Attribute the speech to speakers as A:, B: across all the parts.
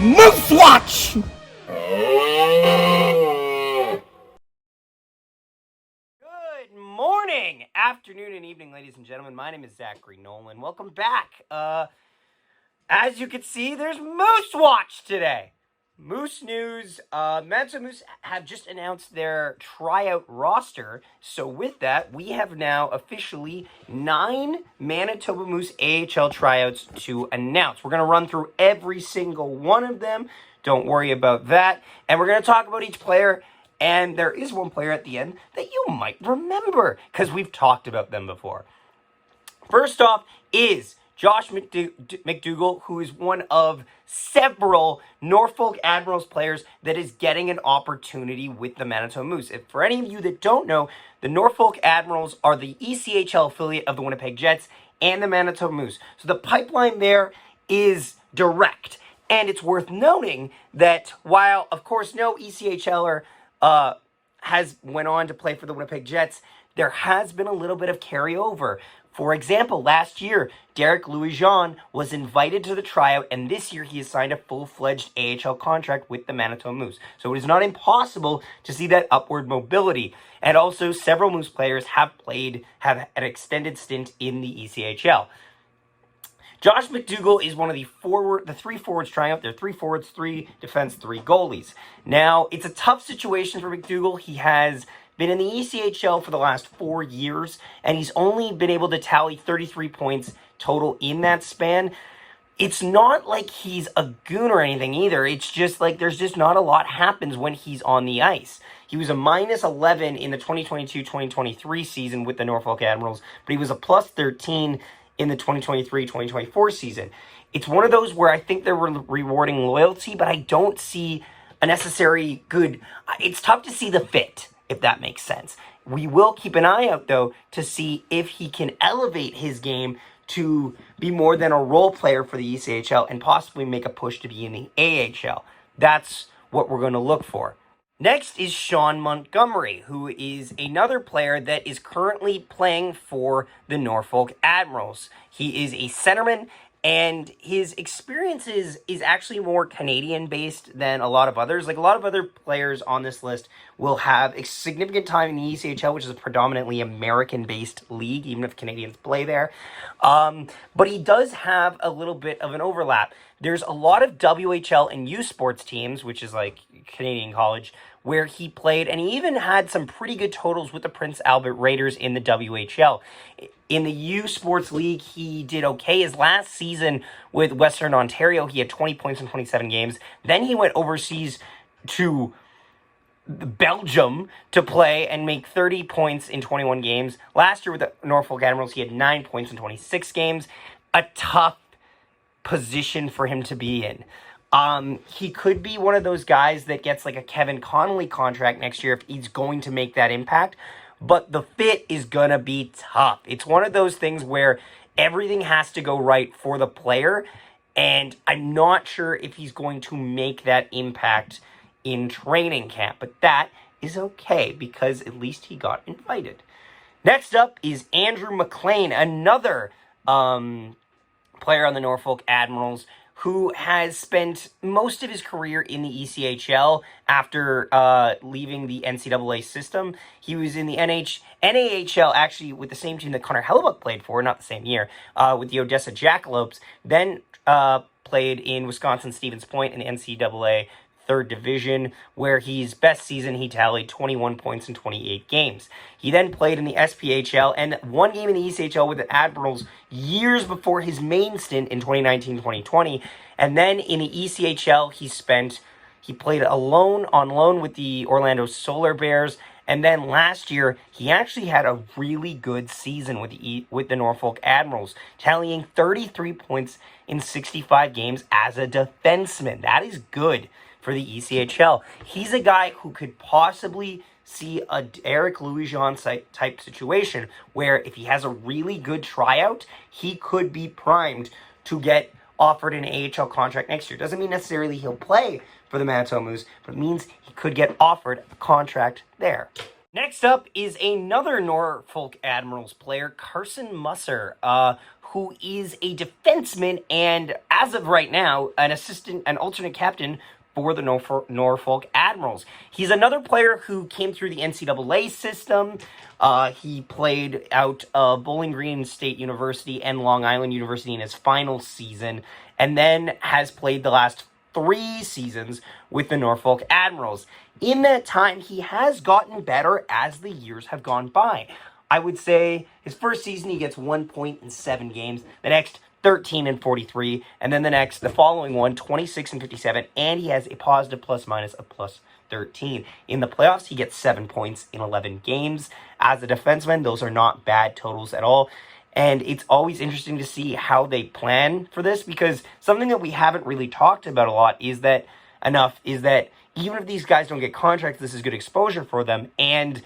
A: Moose Watch! Good morning, afternoon, and evening, ladies and gentlemen. My name is Zachary Nolan. Welcome back. As you can see, there's Moose Watch today. Moose news. Manitoba Moose have just announced their tryout roster. So with that, we have now officially 9 Manitoba Moose AHL tryouts to announce. We're going to run through every single one of them. Don't worry about that. And we're going to talk about each player. And there is one player at the end that you might remember because we've talked about them before. First off is Josh McDougall, who is one of several Norfolk Admirals players that is getting an opportunity with the Manitoba Moose. If for any of you that don't know, the Norfolk Admirals are the ECHL affiliate of the Winnipeg Jets and the Manitoba Moose. So the pipeline there is direct. And it's worth noting that while, of course, no ECHLer has went on to play for the Winnipeg Jets, there has been a little bit of carryover. For example, last year, Derek Louis-Jean was invited to the tryout, and this year he has signed a full-fledged AHL contract with the Manitoba Moose. So it is not impossible to see that upward mobility. And also, several Moose players have an extended stint in the ECHL. Josh McDougall is one of the 3 forwards trying out. They're 3 forwards, 3 defense, 3 goalies. Now, it's a tough situation for McDougall. He has been in the ECHL for the last 4 years, and he's only been able to tally 33 points total in that span. It's not like he's a goon or anything either. It's just like there's just not a lot happens when he's on the ice. He was a -11 in the 2022-2023 season with the Norfolk Admirals, but he was a +13 in the 2023-2024 season. It's one of those where I think they're rewarding loyalty, but I don't see a necessary good... It's tough to see the fit, if that makes sense. We will keep an eye out, though, to see if he can elevate his game to be more than a role player for the ECHL and possibly make a push to be in the AHL. That's what we're going to look for. Next is Shawn Montgomery, who is another player that is currently playing for the Norfolk Admirals. He is a centerman, and his experience is actually more Canadian-based than a lot of others. Like a lot of other players on this list will have a significant time in the ECHL, which is a predominantly American-based league, even if Canadians play there. But he does have a little bit of an overlap. There's a lot of WHL and U Sports teams, which is like Canadian college, where he played, and he even had some pretty good totals with the Prince Albert Raiders in the WHL. In the U Sports League, he did okay. His last season with Western Ontario, he had 20 points in 27 games. Then he went overseas to Belgium to play and make 30 points in 21 games. Last year with the Norfolk Admirals, he had 9 points in 26 games. A tough position for him to be in. He could be one of those guys that gets like a Kevin Connolly contract next year if he's going to make that impact. But the fit is going to be tough. It's one of those things where everything has to go right for the player. And I'm not sure if he's going to make that impact in training camp. But that is okay because at least he got invited. Next up is Andrew McLean, another player on the Norfolk Admirals who has spent most of his career in the ECHL after leaving the NCAA system. He was in the NAHL, actually, with the same team that Connor Hellebuck played for, not the same year, with the Odessa Jackalopes, then played in Wisconsin Stevens Point in the NCAA 3rd Division, where his best season he tallied 21 points in 28 games. He then played in the SPHL and 1 game in the ECHL with the Admirals years before his main stint in 2019-2020. And then in the ECHL, he played on loan with the Orlando Solar Bears. And then last year, he actually had a really good season with the Norfolk Admirals, tallying 33 points in 65 games as a defenseman. That is good for the ECHL. He's a guy who could possibly see a Derek Louis-Jean type situation where if he has a really good tryout, he could be primed to get offered an AHL contract next year. Doesn't mean necessarily he'll play for the Manitoba Moose, but it means he could get offered a contract there. Next up is another Norfolk Admirals player, Carson Muser, who is a defenseman and, as of right now, an alternate captain for the Norfolk Admirals. He's another player who came through the NCAA system. He played out of Bowling Green State University and Long Island University in his final season, and then has played the last 3 seasons with the Norfolk Admirals. In that time, he has gotten better as the years have gone by. I would say his first season, he gets 1 point in 7 games. The next, 13 and 43. And then the following one, 26 and 57. And he has a positive plus-minus of plus 13. In the playoffs, he gets 7 points in 11 games. As a defenseman, those are not bad totals at all. And it's always interesting to see how they plan for this, because something that we haven't really talked about a lot is that even if these guys don't get contracts, this is good exposure for them. And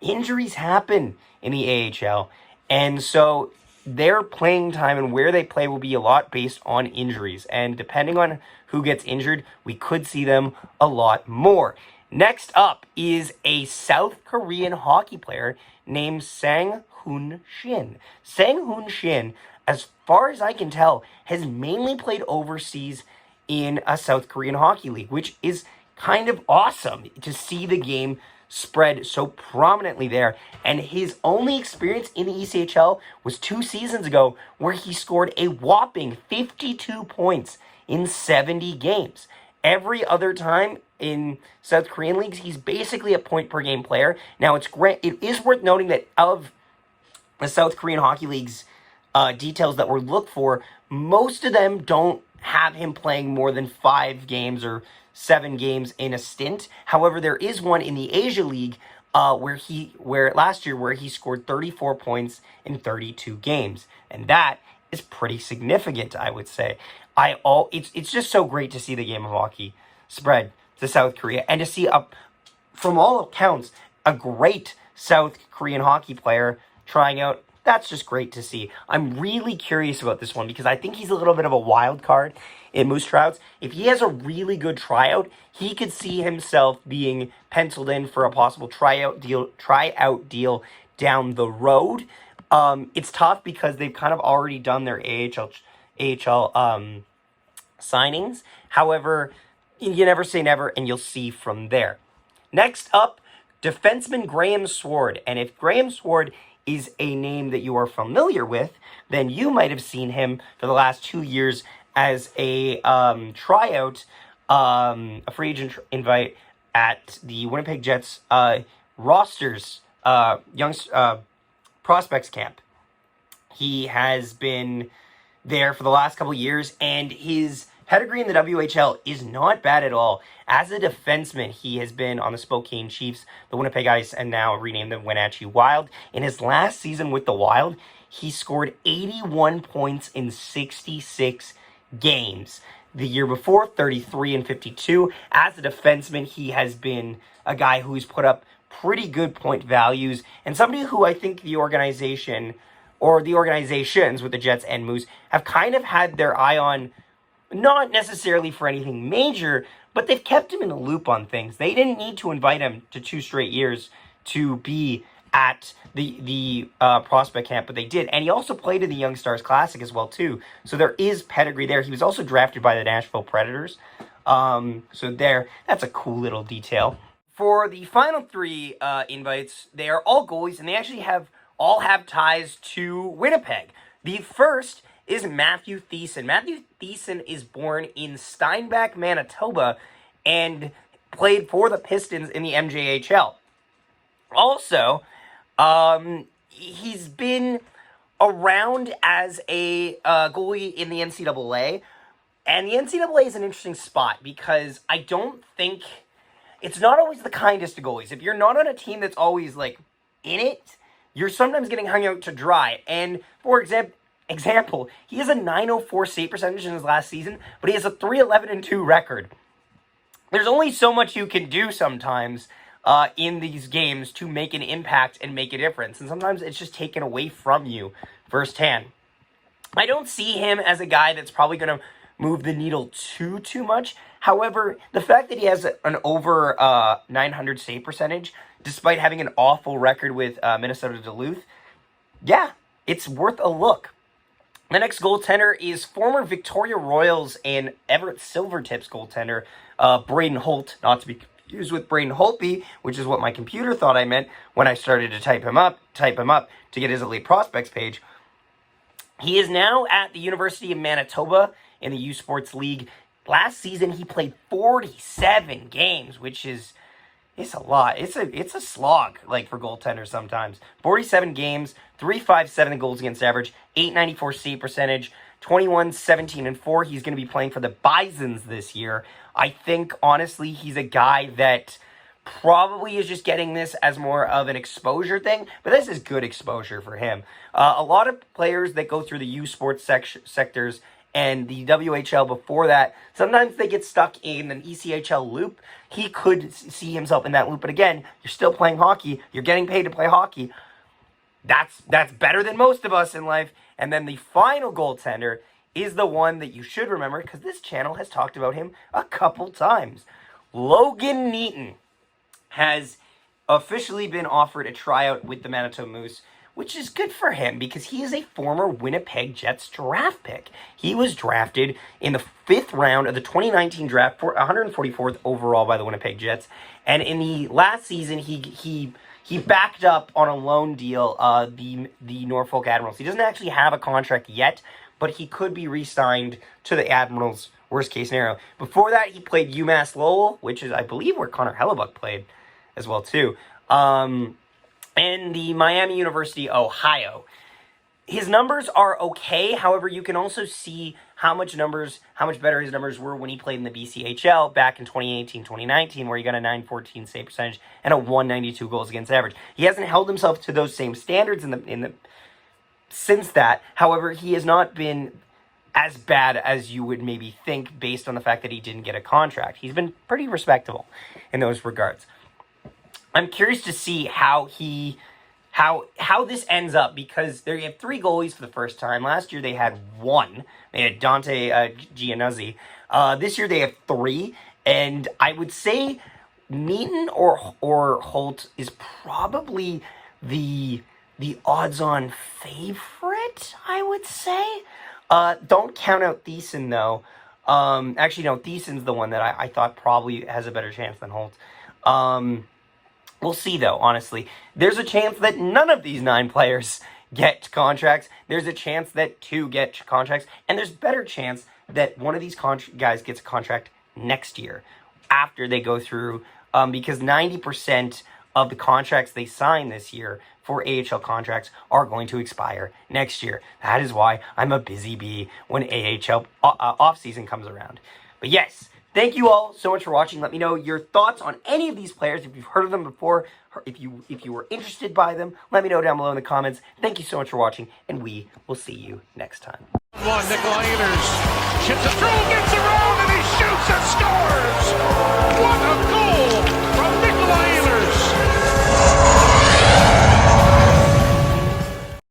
A: injuries happen in the AHL. And so their playing time and where they play will be a lot based on injuries. And depending on who gets injured, we could see them a lot more. Next up is a South Korean hockey player named Sang-Hoon Shin. Sang-Hoon Shin, as far as I can tell, has mainly played overseas in a South Korean hockey league, which is kind of awesome to see the game spread so prominently there. And his only experience in the ECHL was 2 seasons ago, where he scored a whopping 52 points in 70 games. Every other time in South Korean leagues, he's basically a point per game player. Now, it is worth noting that of the South Korean hockey leagues details that were looked for, most of them don't have him playing more than 5 games or 7 games in a stint. However, there is one in the Asia League where last year he scored 34 points in 32 games, and that is pretty significant, I would say. It's just so great to see the game of hockey spread to South Korea, and to see from all accounts a great South Korean hockey player trying out. That's just great to see. I'm really curious about this one because I think he's a little bit of a wild card in Moose Tryouts. If he has a really good tryout, he could see himself being penciled in for a possible tryout deal down the road. It's tough because they've kind of already done their AHL signings. However, you never say never, and you'll see from there. Next up, defenseman Graham Sword. And if Graham Sword is a name that you are familiar with, then you might have seen him for the last 2 years as a tryout, a free agent invite at the Winnipeg Jets rosters young prospects camp. He has been there for the last couple of years, and his pedigree in the WHL is not bad at all. As a defenseman, he has been on the Spokane Chiefs, the Winnipeg Ice, and now renamed the Wenatchee Wild. In his last season with the Wild, he scored 81 points in 66 games. The year before, 33 and 52. As a defenseman, he has been a guy who's put up pretty good point values, and somebody who I think the organization, or the organizations with the Jets and Moose, have kind of had their eye on. Not necessarily for anything major, but they've kept him in the loop on things. They didn't need to invite him to 2 straight years to be at the prospect camp, but they did. And he also played in the Young Stars Classic as well, too. So there is pedigree there. He was also drafted by the Nashville Predators. That's a cool little detail. For the final 3 invites, they are all goalies, and they actually all have ties to Winnipeg. The first is Matthew Thiessen. Matthew Thiessen is born in Steinbach, Manitoba, and played for the Pistons in the MJHL. Also, he's been around as a goalie in the NCAA, and the NCAA is an interesting spot because I don't think it's not always the kindest to goalies. If you're not on a team that's always like in it, you're sometimes getting hung out to dry. And for example, he has a .904 save percentage in his last season, but he has a .311-2 record. There's only so much you can do sometimes in these games to make an impact and make a difference, and sometimes it's just taken away from you firsthand. I don't see him as a guy that's probably going to move the needle too much. However, the fact that he has an over 900 save percentage, despite having an awful record with Minnesota Duluth, yeah, it's worth a look. The next goaltender is former Victoria Royals and Everett Silvertips goaltender Braden Holt, not to be confused with Braden Holtby, which is what my computer thought I meant when I started to type him up to get his elite prospects page. He is now at the University of Manitoba in the U Sports League. Last season he played 47 games, which is a lot. It's a slog, like, for goaltenders sometimes. 47 games, .357 goals against average, .894 save percentage, 21, 17, and 4. He's going to be playing for the Bisons this year. I think, honestly, he's a guy that probably is just getting this as more of an exposure thing, but this is good exposure for him. A lot of players that go through the U Sports sectors and the WHL before that, sometimes they get stuck in an ECHL loop. He could see himself in that loop, but again, you're still playing hockey. You're getting paid to play hockey. That's better than most of us in life. And then the final goaltender is the one that you should remember, because this channel has talked about him a couple times. Logan Neaton has officially been offered a tryout with the Manitoba Moose, which is good for him because he is a former Winnipeg Jets draft pick. He was drafted in the 5th round of the 2019 draft, for 144th overall by the Winnipeg Jets. And in the last season, he backed up on a loan deal the Norfolk Admirals. He doesn't actually have a contract yet, but he could be re-signed to the Admirals, worst case scenario. Before that, he played UMass Lowell, which is, I believe, where Connor Hellebuck played as well, too. And the Miami University, Ohio. His numbers are okay. However, you can also see how much better his numbers were when he played in the BCHL back in 2018-2019, where he got a .914 save percentage and a .192 goals against average. He hasn't held himself to those same standards since that. However, he has not been as bad as you would maybe think based on the fact that he didn't get a contract. He's been pretty respectable in those regards. I'm curious to see how this ends up, because they have 3 goalies for the first time. Last year they had 1. They had Dante Giannuzzi. This year they have 3, and I would say Neaton or Holt is probably the odds-on favorite, I would say. Don't count out Thiessen, though. Actually, no, Thiessen's the one that I thought probably has a better chance than Holt. We'll see, though, honestly. There's a chance that none of these 9 players get contracts. There's a chance that 2 get contracts. And there's a better chance that one of these guys gets a contract next year after they go through, because 90% of the contracts they sign this year for AHL contracts are going to expire next year. That is why I'm a busy bee when AHL offseason comes around. But yes, thank you all so much for watching. Let me know your thoughts on any of these players. If you've heard of them before, or if you were interested by them, let me know down below in the comments. Thank you so much for watching, and we will see you next time.
B: Nikolai Ehlers chips it through, gets around, and he shoots and scores!